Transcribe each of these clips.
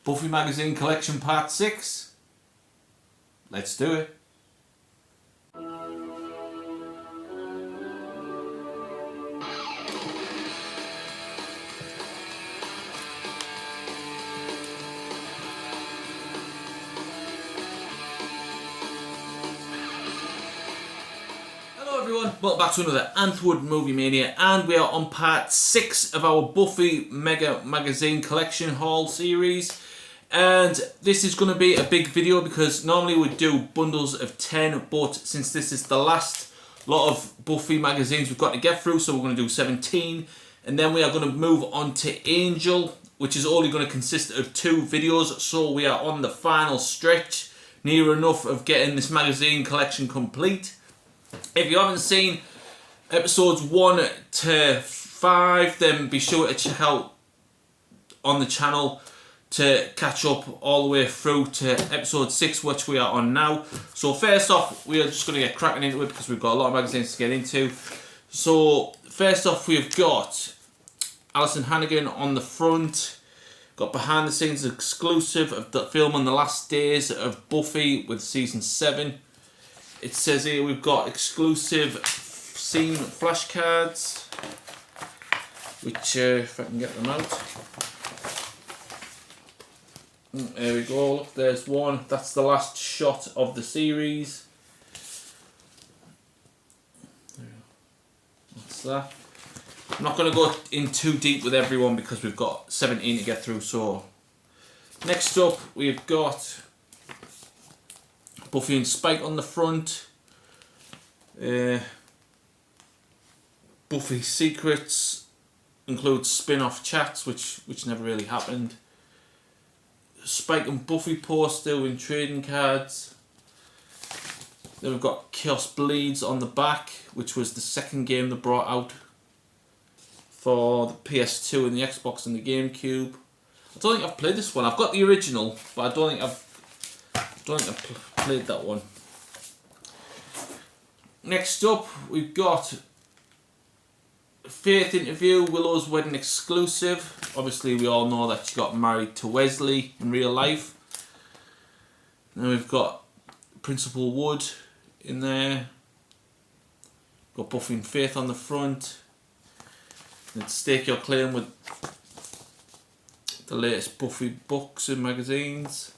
Buffy Magazine Collection Part 6. Let's do it. Hello everyone, welcome back to another Antwoord Movie Mania, and we are on part 6 of our Buffy Mega Magazine Collection Haul series. And this is going to be a big video because normally we do bundles of 10, but since this is the last lot of Buffy magazines we've got to get through, so we're going to do 17, and then we are going to move on to Angel, which is only going to consist of 2 videos, so we are on the final stretch, near enough of getting this magazine collection complete. If you haven't seen episodes 1 to 5, then be sure to check out on the channel to catch up all the way through to episode 6, which we are on now. So first off, we are just going to get cracking into it because we've got a lot of magazines to get into. So first off, we've got Alison Hannigan on the front. Got behind the scenes exclusive of the film on the last days of Buffy with season 7. It says here we've got exclusive scene flashcards, which if I can get them out. There we go, look, there's one. That's the last shot of the series. That's that. I'm not going to go in too deep with everyone because we've got 17 to get through. So next up we've got Buffy and Spike on the front. Buffy Secrets includes spin-off chats, which never really happened. Spike and Buffy poster with trading cards. Then we've got Chaos Bleeds on the back, which was the second game they brought out for the PS2 and the Xbox and the GameCube. I don't think I've played this one. I've got the original, but I don't think I've played that one. Next up, we've got Faith interview, Willow's wedding exclusive. Obviously, we all know that she got married to Wesley in real life. Then we've got Principal Wood in there. Got Buffy and Faith on the front. Then Stake Your Claim with the latest Buffy books and magazines.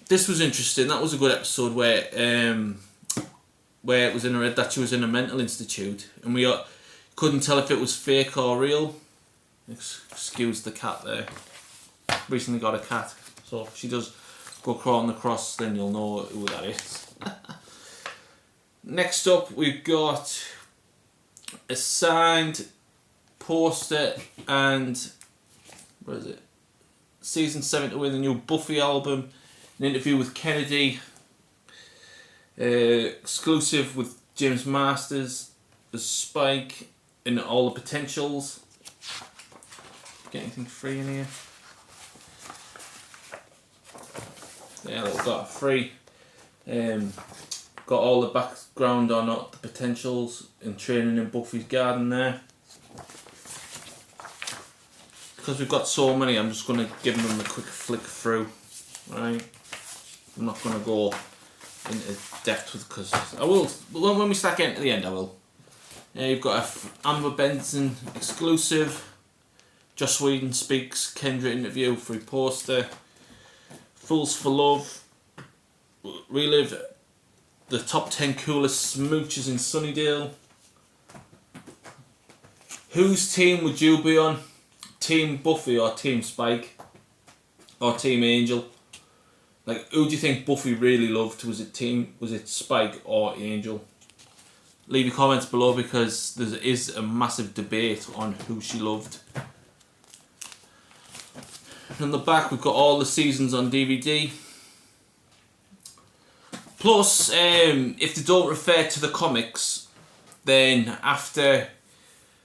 This was interesting. That was a good episode where it was in her head that she was in a mental institute, and we couldn't tell if it was fake or real. Excuse the cat there. Recently got a cat, so if she does go crawling across, then you'll know who that is. Next up, we've got a signed poster and what is it? Season 7 to win the new Buffy album. An interview with Kennedy. Exclusive with James Masters as Spike and all the potentials. Get anything free in here? Yeah, we've got free. Got all the background on the potentials and training in Buffy's garden there. Because we've got so many, I'm just going to give them a quick flick through. Right, I'm not going to go into depth with, because I will when we start getting to the end. I will. You've got a Amber Benson exclusive. Joss Whedon speaks Kendra interview, free poster. Fools for Love. Relive the top 10 coolest smooches in Sunnydale. Whose team would you be on? Team Buffy or Team Spike? Or Team Angel? Like, who do you think Buffy really loved? Was it Spike or Angel? Leave your comments below because there is a massive debate on who she loved. On the back we've got all the seasons on DVD. Plus, if they don't refer to the comics, then after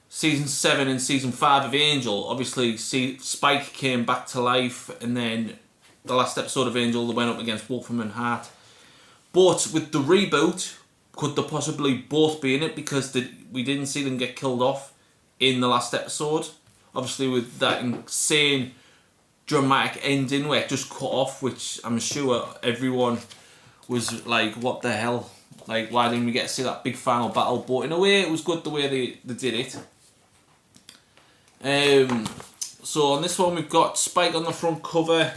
season 7 and season 5 of Angel, obviously Spike came back to life, and then the last episode of Angel, they went up against Wolfram and Hart. But with the reboot, could they possibly both be in it because we didn't see them get killed off in the last episode? obviously with that insane dramatic ending where it just cut off, which I'm sure everyone was like, what the hell? Like, why didn't we get to see that big final battle? But in a way, it was good the way they did it. So on this one, we've got Spike on the front cover.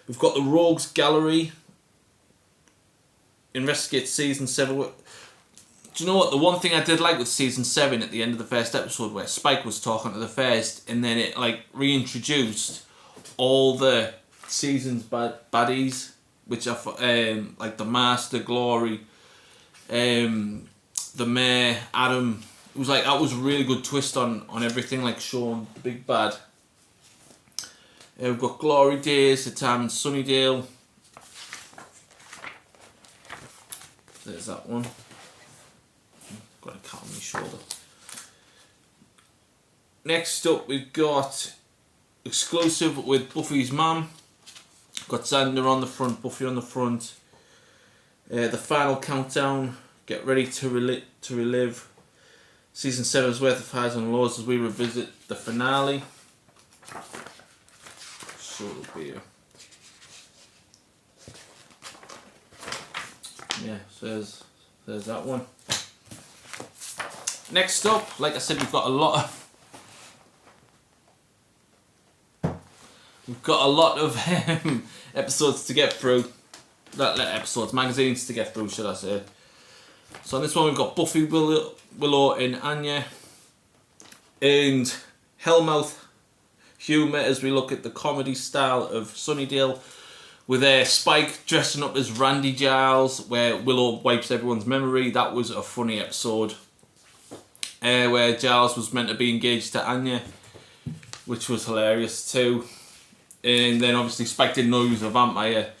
We've got the Rogues Gallery. Investigate season 7. Do you know what? The one thing I did like with season 7 at the end of the first episode, where Spike was talking to the first, and then it like reintroduced all the season's baddies, which are like the Master, Glory, the Mayor, Adam. It was like, that was a really good twist on everything, like showing the big bad. We've got Glory Days, the time in Sunnydale. There's that one. Got a cat on my shoulder. Next up, we've got exclusive with Buffy's mum. Got Xander on the front, Buffy on the front. The final countdown. Get ready to relive season 7's worth of highs and lows as we revisit the finale. So it'll be yeah, so there's that one. Next up, like I said, we've got a lot of episodes to get through. Magazines to get through, should I say. So on this one, we've got Buffy, Willow and Anya, and Hellmouth humour as we look at the comedy style of Sunnydale, with Spike dressing up as Randy Giles, where Willow wipes everyone's memory. That was a funny episode. Where Giles was meant to be engaged to Anya, which was hilarious too. And then obviously Spike didn't know he was a vampire.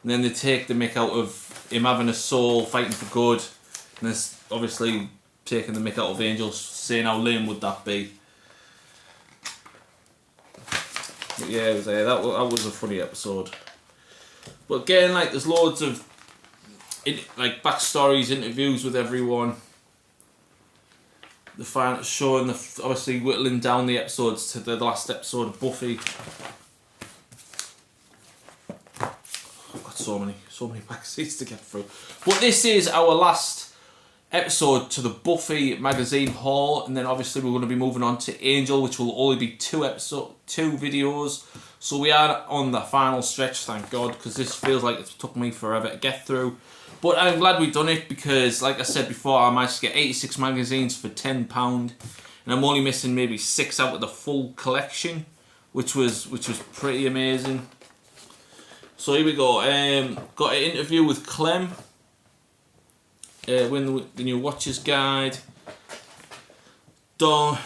And then they take the mick out of him having a soul, fighting for good. And there's obviously taking the mick out of Angel, saying how lame would that be. But yeah, it was, that was a funny episode. But again, like, there's loads of like backstories, interviews with everyone. The final showing obviously whittling down the episodes to the last episode of Buffy. I've got so many magazines to get through. But this is our last episode to the Buffy magazine haul, and then obviously we're going to be moving on to Angel, which will only be two videos. So we are on the final stretch, thank God, because this feels like it took me forever to get through. But I'm glad we've done it, because like I said before, I managed to get 86 magazines for £10, and I'm only missing maybe 6 out of the full collection, which was pretty amazing. So here we go. Got an interview with Clem. Win the new Watchers Guide. Done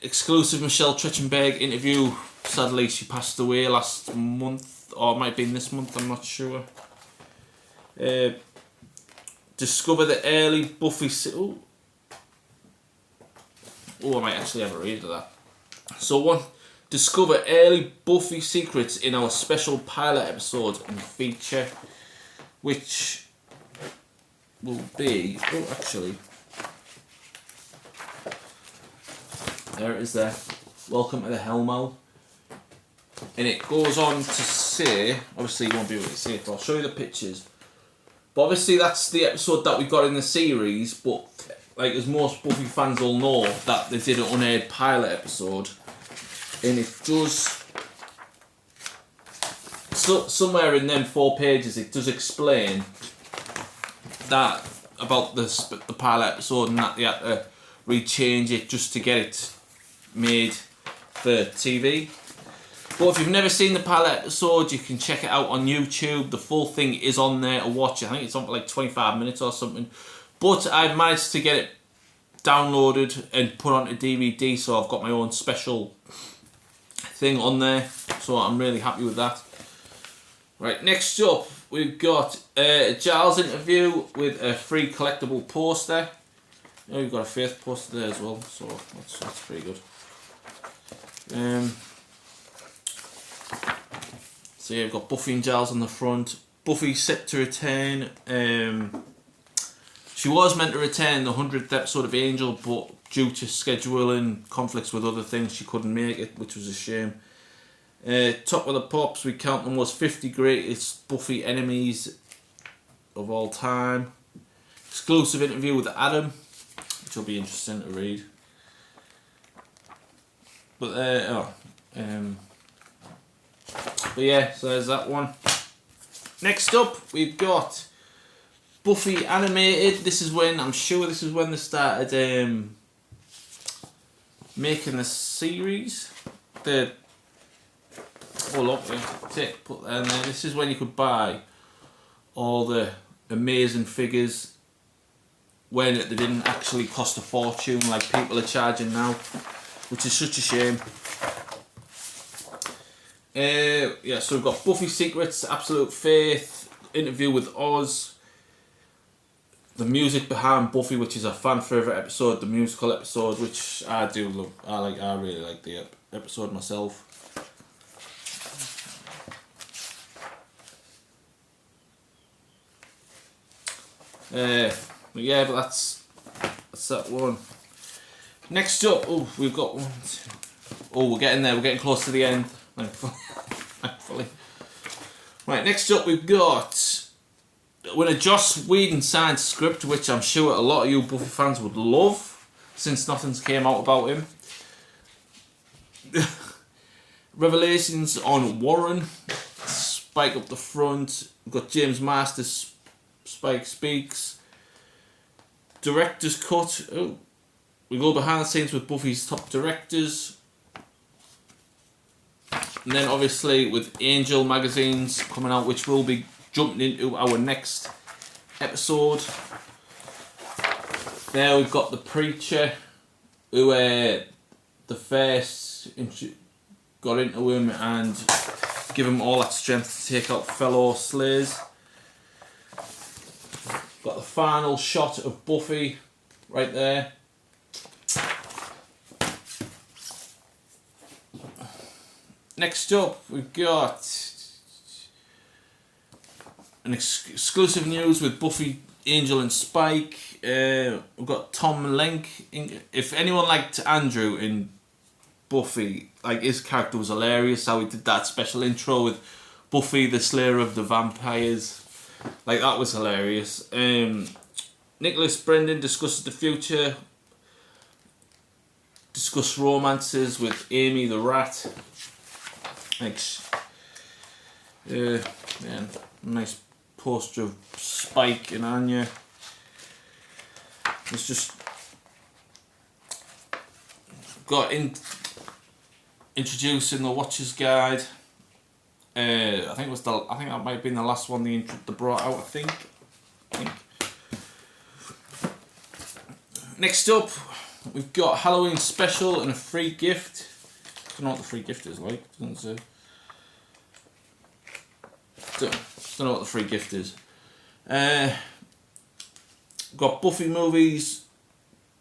exclusive Michelle Trachtenberg interview. Sadly, she passed away last month, or it might have been this month, I'm not sure. Discover the early Buffy... I might actually have a read of that. So discover early Buffy secrets in our special pilot episode and feature, which will be... there it is there. Welcome to the Hellmouth. And it goes on to say, obviously you won't be able to see it, but I'll show you the pictures. But obviously that's the episode that we got in the series, but like as most Buffy fans will know, that they did an unaired pilot episode. And it does, so somewhere in them 4 pages, it does explain that about the pilot episode, and that they had to rechange it just to get it made for TV. But if you've never seen the pilot episode, you can check it out on YouTube. The full thing is on there to watch. I think it's on for like 25 minutes or something. But I've managed to get it downloaded and put onto DVD, so I've got my own special thing on there. So I'm really happy with that. Right, next up, we've got a Giles interview with a free collectible poster. Yeah, we've got a Faith poster there as well, so that's pretty good. So yeah, we've got Buffy and Giles on the front. Buffy set to return. She was meant to return the 100th episode of Angel, but due to scheduling conflicts with other things, she couldn't make it, which was a shame. Top of the pops, we count them as 50 greatest Buffy enemies of all time. Exclusive interview with Adam, which will be interesting to read. But yeah, so there's that one. Next up, we've got Buffy animated. This is when, I'm sure this is when they started making the series. This is when you could buy all the amazing figures when they didn't actually cost a fortune like people are charging now, which is such a shame. Yeah, so we've got Buffy Secrets, Absolute Faith, interview with Oz, the music behind Buffy, which is a fan favourite episode, the musical episode, which I do love. I really like the episode myself. Yeah, but that's that one. Next up, we've got one. We're getting there. We're getting close to the end. Thankfully. Right, next up we've got when a Joss Whedon signed script, which I'm sure a lot of you Buffy fans would love, since nothing's came out about him. Revelations on Warren, Spike up the front. We've got James Masters, Spike Speaks. Director's cut. We go behind the scenes with Buffy's top directors. And then obviously with Angel magazines coming out, which we'll be jumping into our next episode. There we've got the Preacher, who the first got into him and give him all that strength to take out fellow Slayers. Got the final shot of Buffy right there. Next up, we've got an exclusive news with Buffy, Angel and Spike. We've got Tom Lenk. If anyone liked Andrew in Buffy, like, his character was hilarious, how he did that special intro with Buffy, the Slayer of the Vampires. Like, that was hilarious. Nicholas Brendan discusses the future. Discuss romances with Amy the Rat. Man, nice poster of Spike and Anya. It's just got introducing the Watcher's Guide. I think that might have been the last one they brought out. I think. Next up, we've got Halloween special and a free gift. I don't know what the free gift is like. Doesn't say. Don't know what the free gift is. Got Buffy movies.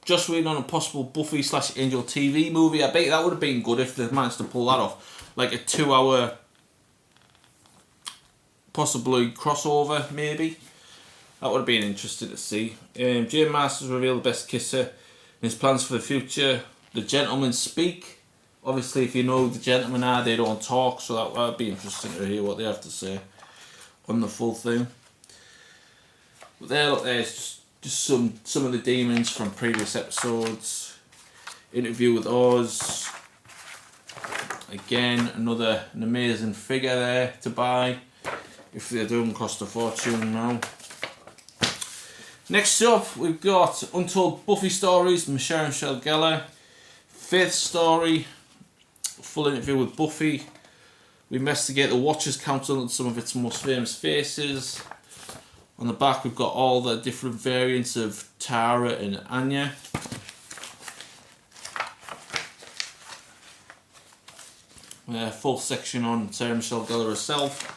Just waiting on a possible Buffy / Angel TV movie. I bet that would have been good if they managed to pull that off. Like a 2-hour, possibly crossover, maybe. That would have been interesting to see. Jane Masters revealed the best kisser and his plans for the future. The Gentlemen Speak. Obviously, if you know who the gentlemen are, they don't talk, so that would be interesting to hear what they have to say on the full thing. But there's just some of the demons from previous episodes. Interview with Oz. Again, an amazing figure there to buy, if they don't cost a fortune now. Next up, we've got Untold Buffy Stories, Michelle Gellar. Fifth story, full interview with Buffy. We investigate the Watchers Council and some of its most famous faces. On the back, we've got all the different variants of Tara and Anya. Full section on Sarah Michelle Gellar herself.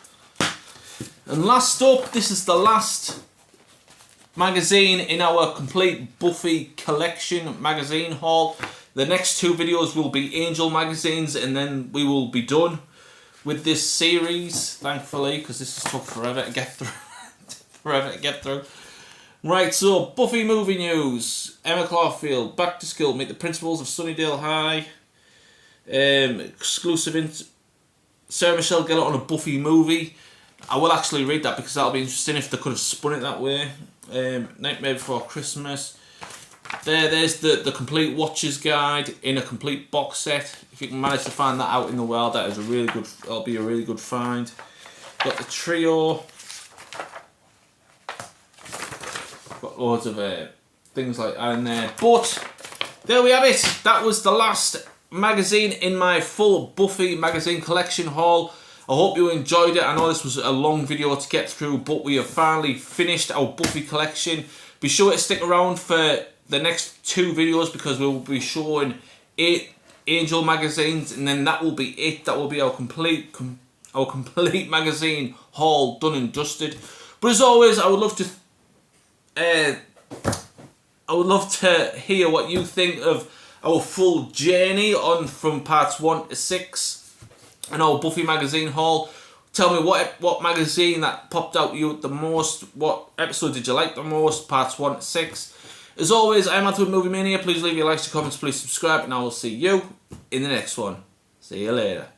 And last up, this is the last magazine in our complete Buffy collection magazine haul. The next 2 videos will be Angel magazines, and then we will be done with this series, thankfully, because this has took forever to get through. Right, so Buffy movie news. Emma Clarkfield back to school. Meet the principals of Sunnydale High. Sarah Michelle Gellar on a Buffy movie. I will actually read that because that'll be interesting if they could have spun it that way. Nightmare Before Christmas. There's the complete Watcher's Guide in a complete box set. If you can manage to find that out in the world, that is a really good. That'll be a really good find. Got the trio. Got loads of things like that in there. But there we have it. That was the last magazine in my full Buffy magazine collection haul. I hope you enjoyed it. I know this was a long video to get through, but we have finally finished our Buffy collection. Be sure to stick around for the next 2 videos because we will be showing 8 Angel magazines, and then that will be it. That will be our complete magazine haul done and dusted. But as always, I would love to hear what you think of our full journey on from parts 1 to 6 and our Buffy magazine haul. Tell me what magazine that popped out to you the most. What episode did you like the most? Parts 1 to 6. As always, I'm Anthony Movie Mania. Please leave your likes, your comments, please subscribe, and I will see you in the next one. See you later.